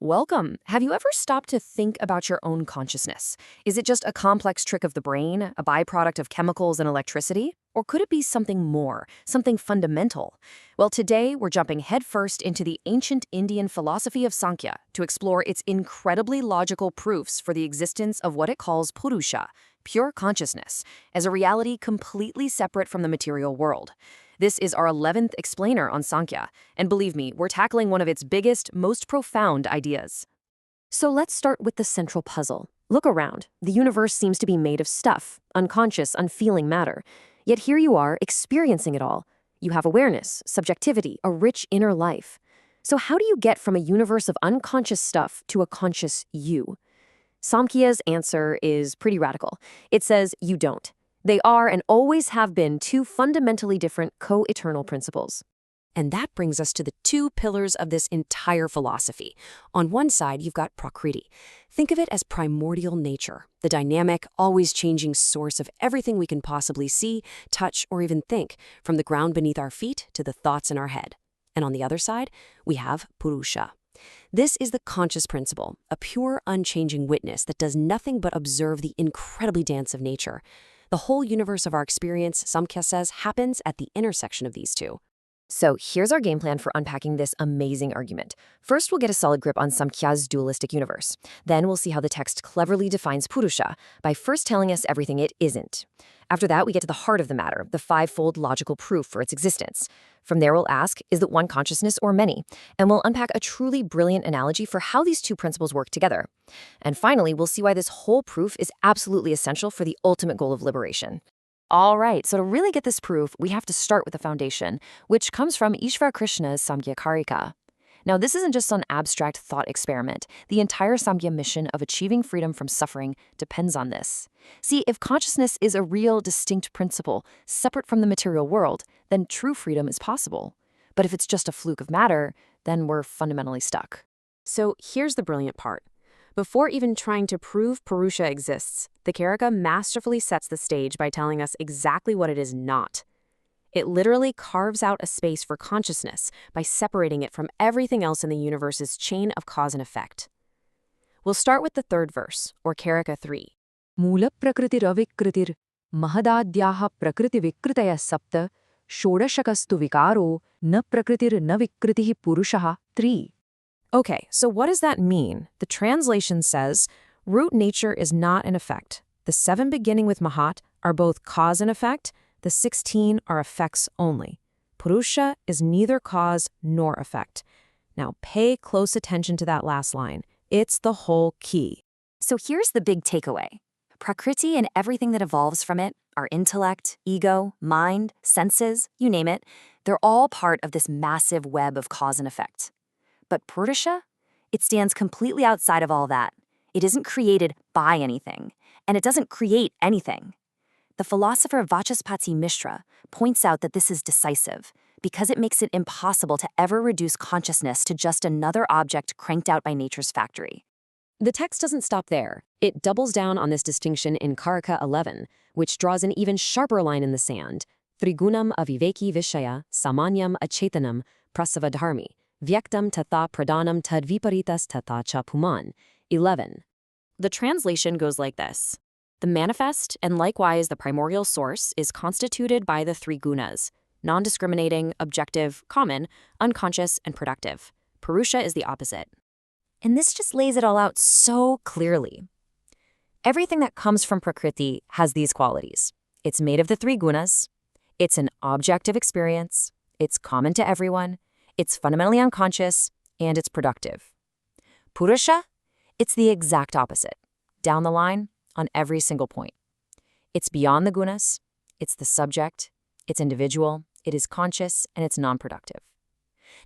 Welcome. Have you ever stopped to think about your own consciousness? Is it just a complex trick of the brain, a byproduct of chemicals and electricity? Or could it be something more, something fundamental? Well, today we're jumping headfirst into the ancient Indian philosophy of Samkhya to explore its incredibly logical proofs for the existence of what it calls Puruṣa, pure consciousness, as a reality completely separate from the material world. This is our 11th explainer on Samkhya, and believe me, we're tackling one of its biggest, most profound ideas. So let's start with the central puzzle. Look around. The universe seems to be made of stuff, unconscious, unfeeling matter. Yet here you are, experiencing it all. You have awareness, subjectivity, a rich inner life. So how do you get from a universe of unconscious stuff to a conscious you? Samkhya's answer is pretty radical. It says you don't. They are and always have been two fundamentally different co-eternal principles. And that brings us to the two pillars of this entire philosophy. On one side, you've got Prakriti. Think of it as primordial nature, the dynamic, always changing source of everything we can possibly see, touch, or even think, from the ground beneath our feet to the thoughts in our head. And on the other side, we have Puruṣa. This is the conscious principle, a pure, unchanging witness that does nothing but observe the incredibly dance of nature. The whole universe of our experience, Samkhya says, happens at the intersection of these two. So here's our game plan for unpacking this amazing argument. First, we'll get a solid grip on Samkhya's dualistic universe. Then we'll see how the text cleverly defines Puruṣa by first telling us everything it isn't. After that, we get to the heart of the matter, the fivefold logical proof for its existence. From there, we'll ask, is it one consciousness or many? And we'll unpack a truly brilliant analogy for how these two principles work together. And finally, we'll see why this whole proof is absolutely essential for the ultimate goal of liberation. All right, so to really get this proof, we have to start with the foundation, which comes from Ishvara Krishna's Samkhya Karika. Now, this isn't just an abstract thought experiment. The entire Samkhya mission of achieving freedom from suffering depends on this. See, if consciousness is a real, distinct principle, separate from the material world, then true freedom is possible. But if it's just a fluke of matter, then we're fundamentally stuck. So here's the brilliant part. Before even trying to prove Puruṣa exists, the Karika masterfully sets the stage by telling us exactly what it is not. It literally carves out a space for consciousness by separating it from everything else in the universe's chain of cause and effect. We'll start with the third verse, or Karika 3. Mula prakritiravrikkritir mahadadyaha prakritivikkritaya sapta shodashakastu vikaro na prakritir na vikkritihi purushaha 3. Okay, so what does that mean? The translation says, root nature is not an effect. The 7 beginning with Mahat are both cause and effect. The 16 are effects only. Puruṣa is neither cause nor effect. Now pay close attention to that last line. It's the whole key. So here's the big takeaway. Prakriti and everything that evolves from it, our intellect, ego, mind, senses, you name it, they're all part of this massive web of cause and effect. But Puruṣa, it stands completely outside of all that. It isn't created by anything, and it doesn't create anything. The philosopher Vachaspati Mishra points out that this is decisive because it makes it impossible to ever reduce consciousness to just another object cranked out by nature's factory. The text doesn't stop there. It doubles down on this distinction in Karika 11, which draws an even sharper line in the sand. Trigunam aviveki vishaya, samanyam achetanam, prasavadharmi, vyaktam tatha pradhanam tadviparitas tatha cha puman. 11. The translation goes like this. The manifest, and likewise the primordial source, is constituted by the 3 gunas, non-discriminating, objective, common, unconscious, and productive. Puruṣa is the opposite. And this just lays it all out so clearly. Everything that comes from Prakriti has these qualities. It's made of the 3 gunas, it's an objective experience, it's common to everyone, it's fundamentally unconscious, and it's productive. Puruṣa, it's the exact opposite. Down the line, on every single point. It's beyond the gunas, it's the subject, it's individual, it is conscious, and it's non-productive.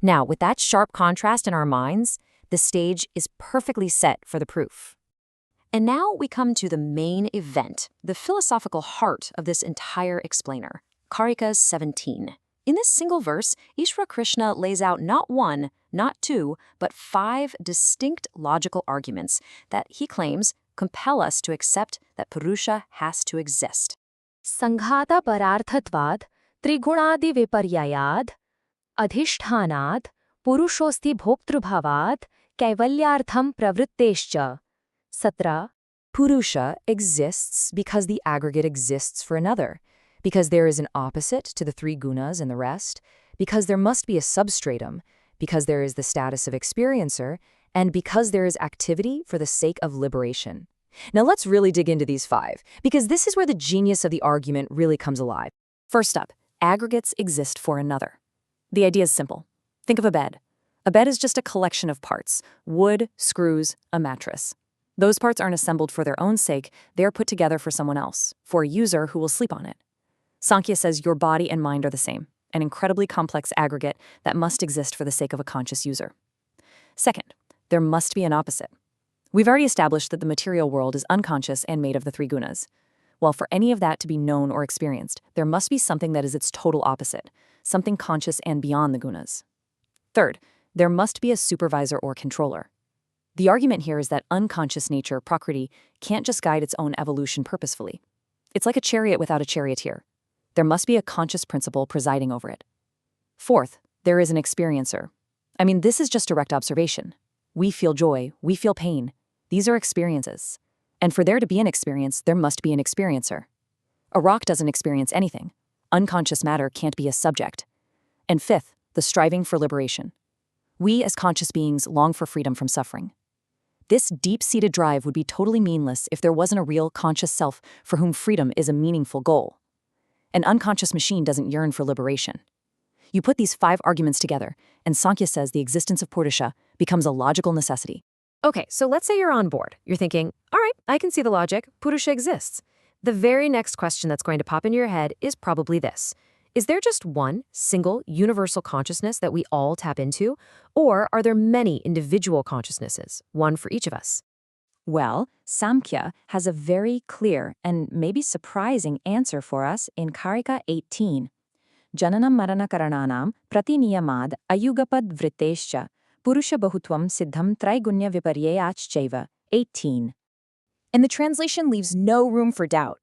Now, with that sharp contrast in our minds, the stage is perfectly set for the proof. And now we come to the main event, the philosophical heart of this entire explainer, Karika 17. In this single verse, Ishvara Krishna lays out not 1, not 2, but 5 distinct logical arguments that he claims compel us to accept that Puruṣa has to exist. Sanghata pararthatvad, trigunadi viparyayad, adhishthanaad, purushosti bhoktrbhavad, कैवल्यार्थम प्रवृत्तेश्च. 17. Purusha exists because the aggregate exists for another, because there is an opposite to the three gunas and the rest, because there must be a substratum, because there is the status of experiencer, and because there is activity for the sake of liberation. Now let's really dig into these five, because this is where the genius of the argument really comes alive. First up, aggregates exist for another. The idea is simple. Think of a bed. A bed is just a collection of parts: wood, screws, a mattress. Those parts aren't assembled for their own sake, they're put together for someone else, for a user who will sleep on it. Samkhya says your body and mind are the same, an incredibly complex aggregate that must exist for the sake of a conscious user. Second, there must be an opposite. We've already established that the material world is unconscious and made of the three gunas. Well, for any of that to be known or experienced, there must be something that is its total opposite, something conscious and beyond the gunas. Third, there must be a supervisor or controller. The argument here is that unconscious nature, Prakriti, can't just guide its own evolution purposefully. It's like a chariot without a charioteer. There must be a conscious principle presiding over it. Fourth, there is an experiencer. I mean, this is just direct observation. We feel joy, we feel pain. These are experiences. And for there to be an experience, there must be an experiencer. A rock doesn't experience anything. Unconscious matter can't be a subject. And fifth, the striving for liberation. We as conscious beings long for freedom from suffering. This deep-seated drive would be totally meaningless if there wasn't a real conscious self for whom freedom is a meaningful goal. An unconscious machine doesn't yearn for liberation. You put these five arguments together, and Samkhya says the existence of Purusha becomes a logical necessity. Okay, so let's say you're on board. You're thinking, all right, I can see the logic. Purusha exists. The very next question that's going to pop into your head is probably this. Is there just one single universal consciousness that we all tap into, or are there many individual consciousnesses, one for each of us? Well, Samkhya has a very clear and maybe surprising answer for us in Karika 18. Jananam marana karananam pratiniyamad ayugapad vrittescha purusha bahutvam siddham traigunya viparyayachchaiva. 18. And the translation leaves no room for doubt.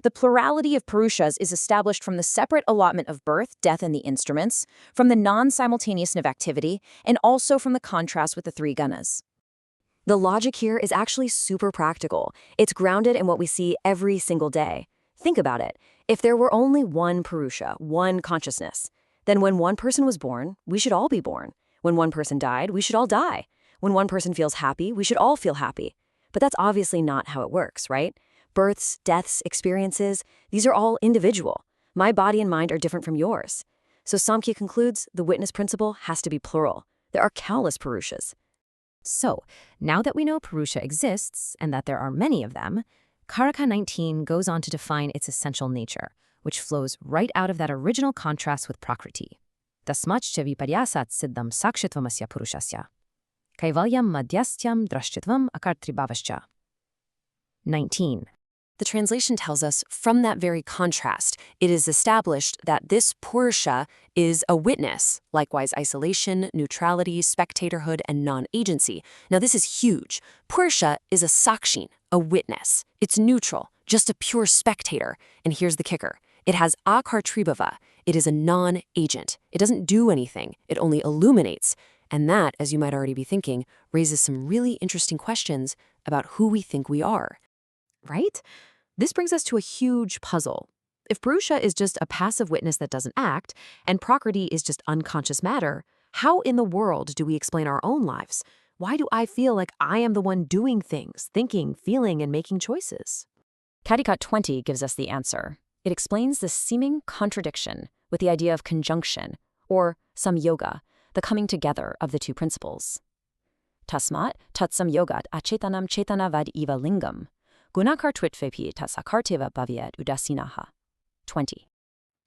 The plurality of Purushas is established from the separate allotment of birth, death, and the instruments, from the non-simultaneousness of activity, and also from the contrast with the three gunas. The logic here is actually super practical. It's grounded in what we see every single day. Think about it. If there were only one Purusha, one consciousness, then when one person was born, we should all be born. When one person died, we should all die. When one person feels happy, we should all feel happy. But that's obviously not how it works, right? Births, deaths, experiences, these are all individual. My body and mind are different from yours. So Samkhya concludes the witness principle has to be plural. There are countless Purushas. So, now that we know Purusha exists and that there are many of them, Karika 19 goes on to define its essential nature, which flows right out of that original contrast with Prakriti. Tasmachcha viparyasat siddham sakshitvamasya purushasya. Kaivalyam madhyastyam drashtitvam akartribhavascha. 19. The translation tells us, from that very contrast, it is established that this Purusha is a witness, likewise isolation, neutrality, spectatorhood, and non-agency. Now this is huge. Purusha is a sakshin, a witness. It's neutral, just a pure spectator. And here's the kicker. It has akartribhava. It is a non-agent. It doesn't do anything. It only illuminates. And that, as you might already be thinking, raises some really interesting questions about who we think we are. Right? This brings us to a huge puzzle. If Purusha is just a passive witness that doesn't act, and Prakriti is just unconscious matter, how in the world do we explain our own lives? Why do I feel like I am the one doing things, thinking, feeling, and making choices? Karika 20 gives us the answer. It explains the seeming contradiction with the idea of conjunction, or samyoga, the coming together of the two principles. Tasmat tatsam yogat acetanam chetana eva lingam. Gunakartwitvepi tasakarteva bhavyat udasinaha. 20.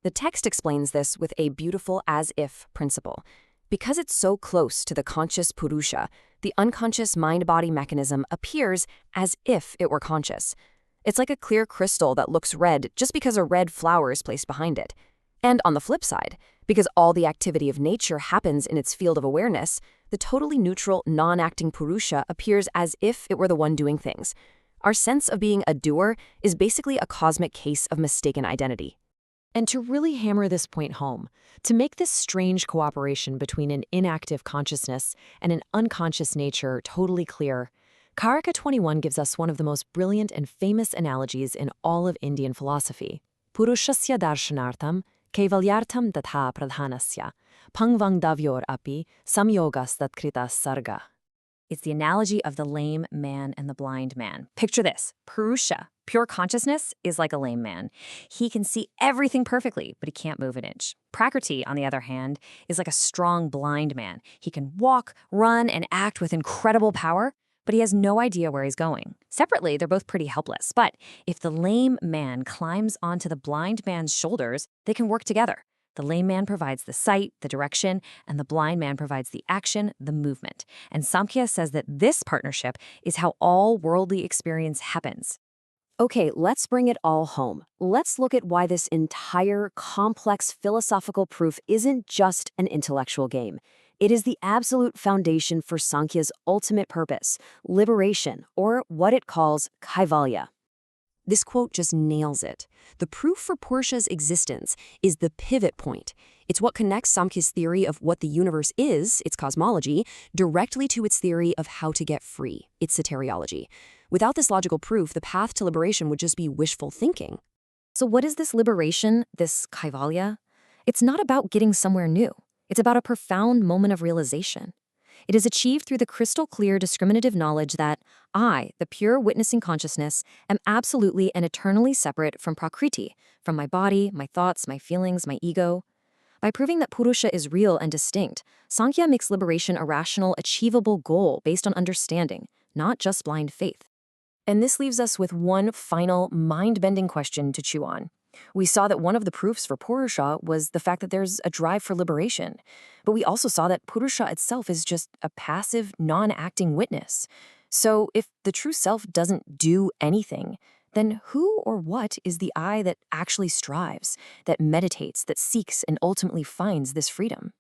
The text explains this with a beautiful as-if principle. Because it's so close to the conscious Purusha, the unconscious mind-body mechanism appears as if it were conscious. It's like a clear crystal that looks red just because a red flower is placed behind it. And on the flip side, because all the activity of nature happens in its field of awareness, the totally neutral, non-acting Purusha appears as if it were the one doing things. Our sense of being a doer is basically a cosmic case of mistaken identity. And to really hammer this point home, to make this strange cooperation between an inactive consciousness and an unconscious nature totally clear, Karika 21 gives us one of the most brilliant and famous analogies in all of Indian philosophy. Puruṣasya darshanartham kaivalyartham tatha pradhanasya pangvangdavyor api samyogas tatkritas sarga. It's the analogy of the lame man and the blind man. Picture this. Puruṣa, pure consciousness, is like a lame man. He can see everything perfectly, but he can't move an inch. Prakriti, on the other hand, is like a strong blind man. He can walk, run, and act with incredible power, but he has no idea where he's going. Separately, they're both pretty helpless. But if the lame man climbs onto the blind man's shoulders, they can work together. The lame man provides the sight, the direction, and the blind man provides the action, the movement. And Samkhya says that this partnership is how all worldly experience happens. Okay, let's bring it all home. Let's look at why this entire complex philosophical proof isn't just an intellectual game. It is the absolute foundation for Sankhya's ultimate purpose, liberation, or what it calls kaivalya. This quote just nails it. The proof for Purusha's existence is the pivot point. It's what connects Samkhya's theory of what the universe is, its cosmology, directly to its theory of how to get free, its soteriology. Without this logical proof, the path to liberation would just be wishful thinking. So what is this liberation, this kaivalya? It's not about getting somewhere new. It's about a profound moment of realization. It is achieved through the crystal-clear discriminative knowledge that I, the pure witnessing consciousness, am absolutely and eternally separate from Prakriti, from my body, my thoughts, my feelings, my ego. By proving that Purusha is real and distinct, Sankhya makes liberation a rational, achievable goal based on understanding, not just blind faith. And this leaves us with one final, mind-bending question to chew on. We saw that one of the proofs for Purusha was the fact that there's a drive for liberation. But we also saw that Purusha itself is just a passive, non-acting witness. So if the true self doesn't do anything, then who or what is the I that actually strives, that meditates, that seeks, and ultimately finds this freedom?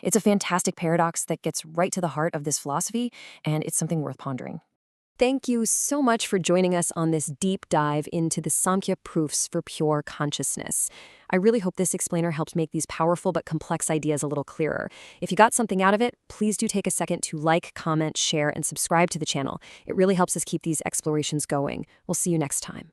It's a fantastic paradox that gets right to the heart of this philosophy, and it's something worth pondering. Thank you so much for joining us on this deep dive into the Samkhya proofs for pure consciousness. I really hope this explainer helped make these powerful but complex ideas a little clearer. If you got something out of it, please do take a second to like, comment, share, and subscribe to the channel. It really helps us keep these explorations going. We'll see you next time.